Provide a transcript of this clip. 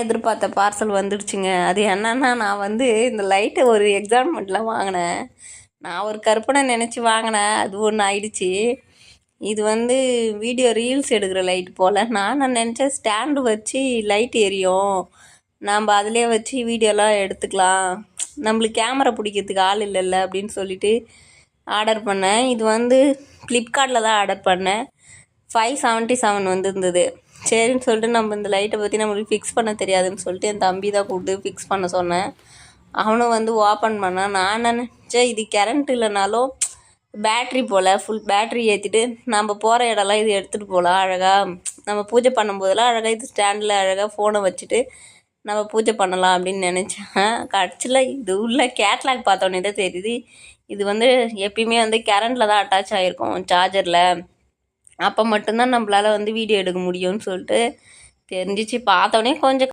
எதிர்பார்த்த பார்சல் வந்துடுச்சுங்க. அது என்னன்னா, நான் வந்து இந்த லைட்டை ஒரு எக்ஸாம்மெண்ட்டில் வாங்கினேன். நான் ஒரு கற்பனை நினச்சி வாங்கினேன். அது ஒன்று ஆயிடுச்சு. இது வந்து வீடியோ ரீல்ஸ் எடுக்கிற லைட் போல். நான் நினச்சேன் ஸ்டாண்டு வச்சு லைட் எரியும், நாம் அதிலே வச்சு வீடியோலாம் எடுத்துக்கலாம், நம்மளுக்கு கேமரா பிடிக்கிறதுக்கு ஆள் இல்லைல்ல அப்படின்னு சொல்லிட்டு ஆர்டர் பண்ணேன். இது வந்து ஃப்ளிப்கார்ட்டில் தான் ஆர்டர் பண்ணேன். 577 வந்துருந்தது. சரின்னு சொல்லிட்டு நம்ம இந்த லைட்டை பற்றி நம்மளுக்கு ஃபிக்ஸ் பண்ண தெரியாதுன்னு சொல்லிட்டு என் தம்பி தான் கூப்பிட்டு ஃபிக்ஸ் பண்ண சொன்னேன். அவனும் வந்து ஓப்பன் பண்ணான். நான் நினச்சேன் இது கரண்ட் இல்லைனாலும் பேட்ரி போல், ஃபுல் பேட்ரி ஏற்றிட்டு நம்ம போகிற இடம்லாம் இது எடுத்துகிட்டு போகலாம். அழகாக நம்ம பூஜை பண்ணும்போதெல்லாம் அழகாக இது ஸ்டாண்டில் அழகாக ஃபோனை வச்சுட்டு நம்ம பூஜை பண்ணலாம் அப்படின்னு நினச்சேன். கடைசியில் இது உள்ள கேட்லாக் பார்த்தோன்னே தான் தெரியுது இது வந்து எப்பயுமே வந்து கரண்டில் தான் அட்டாச் ஆகிருக்கும் சார்ஜரில். அப்போ மட்டும்தான் நம்மளால் வந்து வீடியோ எடுக்க முடியும்னு சொல்லிட்டு தெரிஞ்சிச்சு. பார்த்தோன்னே கொஞ்சம்